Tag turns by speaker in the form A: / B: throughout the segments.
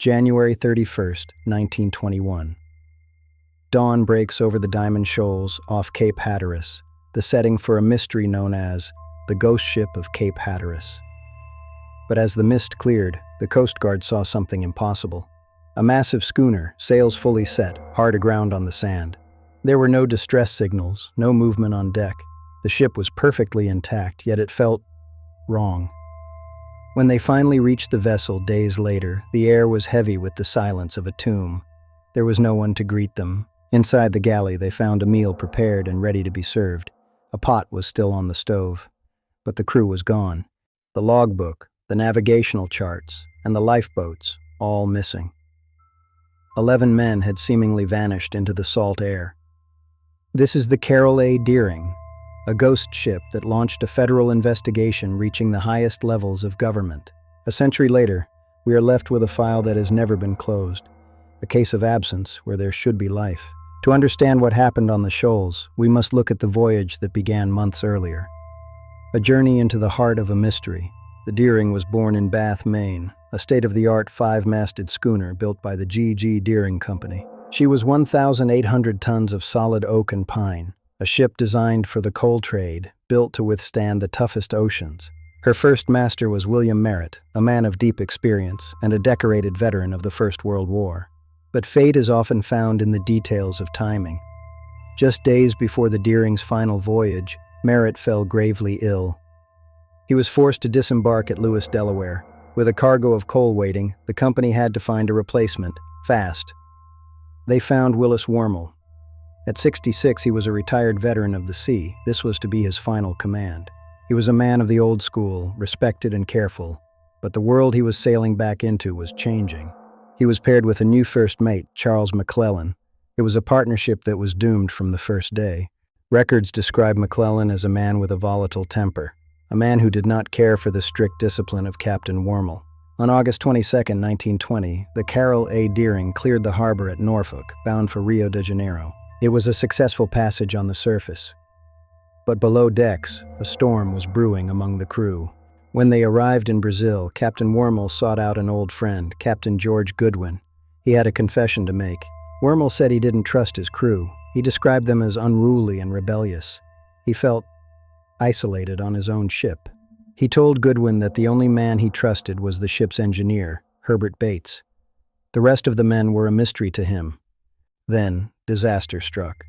A: January 31st, 1921. Dawn breaks over the Diamond Shoals off Cape Hatteras, the setting for a mystery known as the Ghost Ship of Cape Hatteras. But as the mist cleared, the Coast Guard saw something impossible. A massive schooner, sails fully set, hard aground on the sand. There were no distress signals, no movement on deck. The ship was perfectly intact, yet it felt wrong. When they finally reached the vessel days later, the air was heavy with the silence of a tomb. There was no one to greet them. Inside the galley, they found a meal prepared and ready to be served. A pot was still on the stove. But the crew was gone. The logbook, the navigational charts, and the lifeboats, all missing. 11 men had seemingly vanished into the salt air. This is the Carroll A. Deering, a ghost ship that launched a federal investigation reaching the highest levels of government. A century later, we are left with a file that has never been closed, a case of absence where there should be life. To understand what happened on the shoals, we must look at the voyage that began months earlier. A journey into the heart of a mystery. The Deering was born in Bath, Maine, a state-of-the-art 5-masted schooner built by the G.G. Deering Company. She was 1,800 tons of solid oak and pine, a ship designed for the coal trade, built to withstand the toughest oceans. Her first master was William Merritt, a man of deep experience and a decorated veteran of the First World War. But fate is often found in the details of timing. Just days before the Deering's final voyage, Merritt fell gravely ill. He was forced to disembark at Lewis, Delaware. With a cargo of coal waiting, the company had to find a replacement, fast. They found Willis Wormel. At 66, he was a retired veteran of the sea. This was to be his final command. He was a man of the old school, respected and careful, but the world he was sailing back into was changing. He was paired with a new first mate, Charles McClellan. It was a partnership that was doomed from the first day. Records describe McClellan as a man with a volatile temper, a man who did not care for the strict discipline of Captain Wormel. On August 22, 1920, the Carroll A. Deering cleared the harbor at Norfolk, bound for Rio de Janeiro. It was a successful passage on the surface. But below decks, a storm was brewing among the crew. When they arrived in Brazil, Captain Wormel sought out an old friend, Captain George Goodwin. He had a confession to make. Wormel said he didn't trust his crew. He described them as unruly and rebellious. He felt isolated on his own ship. He told Goodwin that the only man he trusted was the ship's engineer, Herbert Bates. The rest of the men were a mystery to him. Then, disaster struck.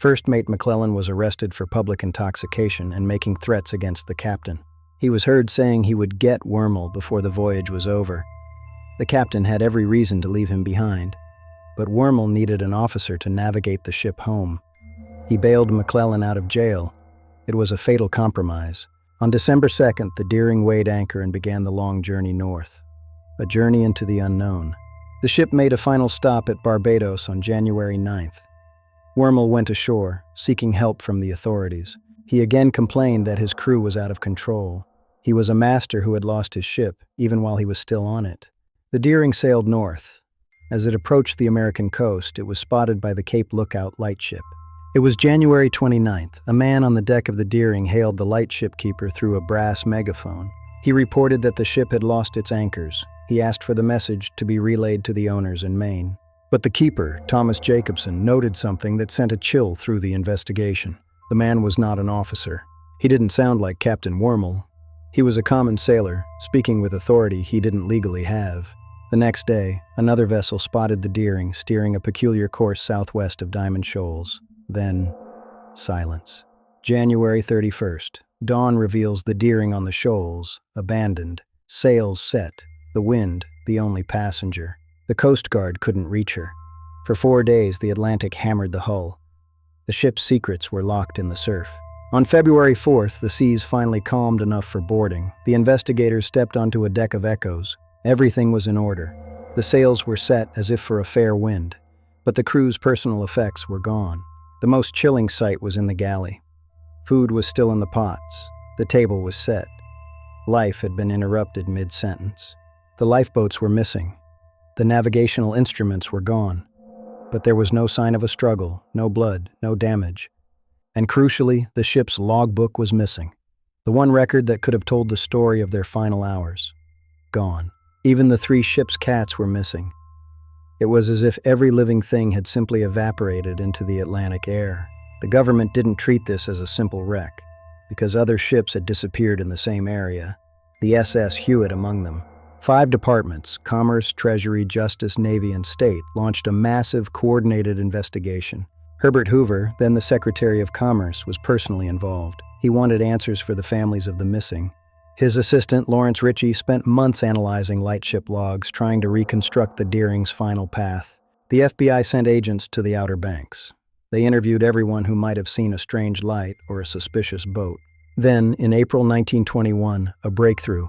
A: First Mate McClellan was arrested for public intoxication and making threats against the captain. He was heard saying he would get Wormel before the voyage was over. The captain had every reason to leave him behind, but Wormel needed an officer to navigate the ship home. He bailed McClellan out of jail. It was a fatal compromise. On December 2nd, the Deering weighed anchor and began the long journey north, a journey into the unknown. The ship made a final stop at Barbados on January 9th. Wormel went ashore, seeking help from the authorities. He again complained that his crew was out of control. He was a master who had lost his ship, even while he was still on it. The Deering sailed north. As it approached the American coast, it was spotted by the Cape Lookout lightship. It was January 29th. A man on the deck of the Deering hailed the lightship keeper through a brass megaphone. He reported that the ship had lost its anchors. He asked for the message to be relayed to the owners in Maine. But the keeper, Thomas Jacobson, noted something that sent a chill through the investigation. The man was not an officer. He didn't sound like Captain Wormel. He was a common sailor, speaking with authority he didn't legally have. The next day, another vessel spotted the Deering steering a peculiar course southwest of Diamond Shoals. Then, silence. January 31st. Dawn reveals the Deering on the shoals, abandoned, sails set, the wind, the only passenger. The Coast Guard couldn't reach her. For 4 days, the Atlantic hammered the hull. The ship's secrets were locked in the surf. On February 4th, the seas finally calmed enough for boarding. The investigators stepped onto a deck of echoes. Everything was in order. The sails were set as if for a fair wind, but the crew's personal effects were gone. The most chilling sight was in the galley. Food was still in the pots. The table was set. Life had been interrupted mid-sentence. The lifeboats were missing. The navigational instruments were gone. But there was no sign of a struggle, no blood, no damage. And crucially, the ship's logbook was missing. The one record that could have told the story of their final hours. Gone. Even the three ship's cats were missing. It was as if every living thing had simply evaporated into the Atlantic air. The government didn't treat this as a simple wreck, because other ships had disappeared in the same area, the SS Hewitt among them. 5 departments, Commerce, Treasury, Justice, Navy, and State, launched a massive, coordinated investigation. Herbert Hoover, then the Secretary of Commerce, was personally involved. He wanted answers for the families of the missing. His assistant, Lawrence Ritchie, spent months analyzing lightship logs, trying to reconstruct the Deering's final path. The FBI sent agents to the Outer Banks. They interviewed everyone who might have seen a strange light or a suspicious boat. Then, in April 1921, a breakthrough.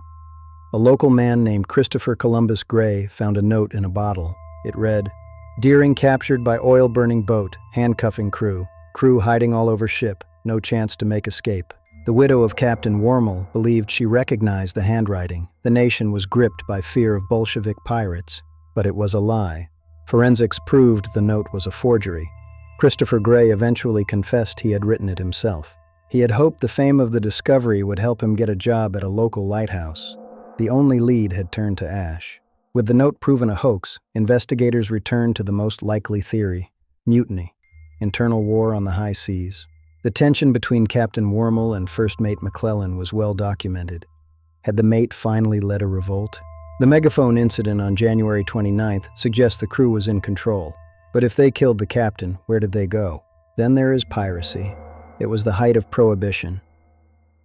A: A local man named Christopher Columbus Gray found a note in a bottle. It read, "Deering captured by oil-burning boat, handcuffing crew. Crew hiding all over ship, no chance to make escape." The widow of Captain Wormel believed she recognized the handwriting. The nation was gripped by fear of Bolshevik pirates. But it was a lie. Forensics proved the note was a forgery. Christopher Gray eventually confessed he had written it himself. He had hoped the fame of the discovery would help him get a job at a local lighthouse. The only lead had turned to ash. With the note proven a hoax, investigators returned to the most likely theory: mutiny, internal war on the high seas. The tension between Captain Wormel and First Mate McClellan was well documented. Had the mate finally led a revolt? The megaphone incident on January 29th suggests the crew was in control. But if they killed the captain, where did they go? Then there is piracy. It was the height of prohibition.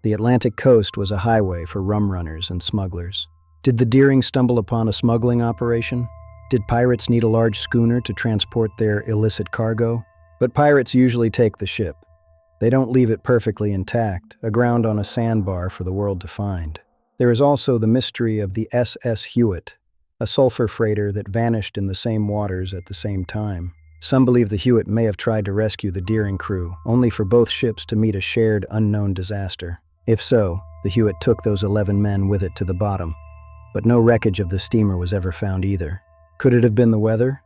A: The Atlantic coast was a highway for rum runners and smugglers. Did the Deering stumble upon a smuggling operation? Did pirates need a large schooner to transport their illicit cargo? But pirates usually take the ship. They don't leave it perfectly intact, aground on a sandbar for the world to find. There is also the mystery of the SS Hewitt, a sulfur freighter that vanished in the same waters at the same time. Some believe the Hewitt may have tried to rescue the Deering crew, only for both ships to meet a shared unknown disaster. If so, the Hewitt took those 11 men with it to the bottom. But no wreckage of the steamer was ever found either. Could it have been the weather?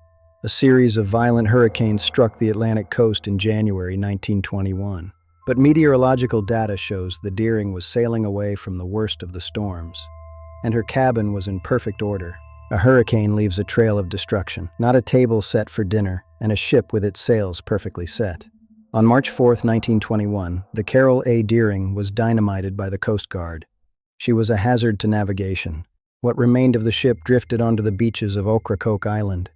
A: A series of violent hurricanes struck the Atlantic coast in January 1921. But meteorological data shows the Deering was sailing away from the worst of the storms, and her cabin was in perfect order. A hurricane leaves a trail of destruction, not a table set for dinner, and a ship with its sails perfectly set. On March 4, 1921, the Carroll A. Deering was dynamited by the Coast Guard. She was a hazard to navigation. What remained of the ship drifted onto the beaches of Ocracoke Island.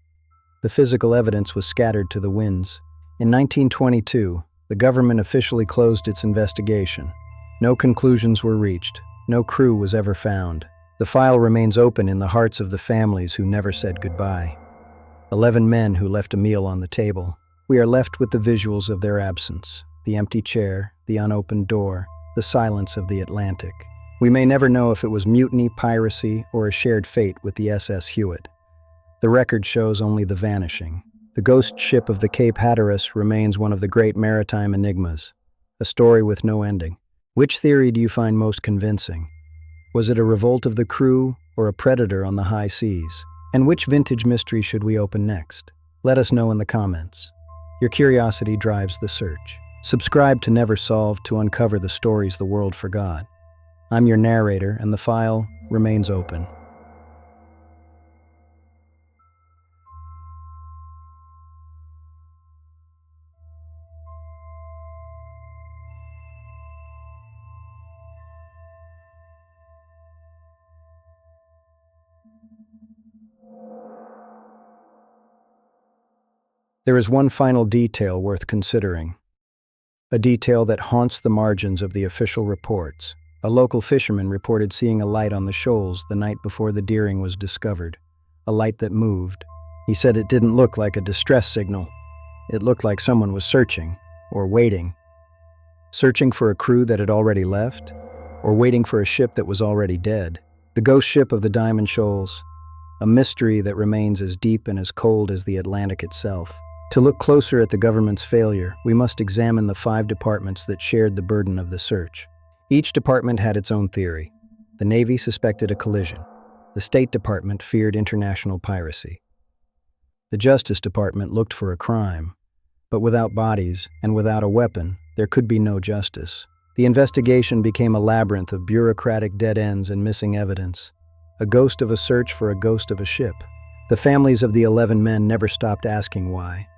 A: The physical evidence was scattered to the winds. In 1922, the government officially closed its investigation. No conclusions were reached. No crew was ever found. The file remains open in the hearts of the families who never said goodbye. 11 men who left a meal on the table. We are left with the visuals of their absence: the empty chair, the unopened door, the silence of the Atlantic. We may never know if it was mutiny, piracy, or a shared fate with the SS Hewitt. The record shows only the vanishing. The ghost ship of the Cape Hatteras remains one of the great maritime enigmas, a story with no ending. Which theory do you find most convincing? Was it a revolt of the crew or a predator on the high seas? And which vintage mystery should we open next? Let us know in the comments. Your curiosity drives the search. Subscribe to Never Solved to uncover the stories the world forgot. I'm your narrator, and the file remains open. There is one final detail worth considering. A detail that haunts the margins of the official reports. A local fisherman reported seeing a light on the shoals the night before the Deering was discovered. A light that moved. He said it didn't look like a distress signal. It looked like someone was searching, or waiting. Searching for a crew that had already left, or waiting for a ship that was already dead. The ghost ship of the Diamond Shoals. A mystery that remains as deep and as cold as the Atlantic itself. To look closer at the government's failure, we must examine the 5 departments that shared the burden of the search. Each department had its own theory. The Navy suspected a collision. The State Department feared international piracy. The Justice Department looked for a crime. But without bodies and without a weapon, there could be no justice. The investigation became a labyrinth of bureaucratic dead ends and missing evidence. a ghost of a search for a ghost of a ship. The families of the 11 men never stopped asking why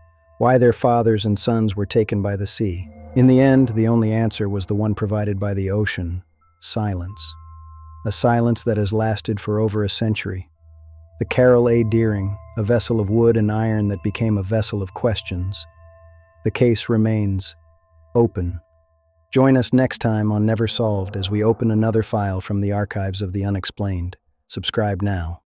A: their fathers and sons were taken by the sea. In the end, the only answer was the one provided by the ocean: silence. A silence that has lasted for over a century. The Carol A. Deering, a vessel of wood and iron that became a vessel of questions. The case remains open. Join us next time on Never Solved as we open another file from the archives of the unexplained. Subscribe now.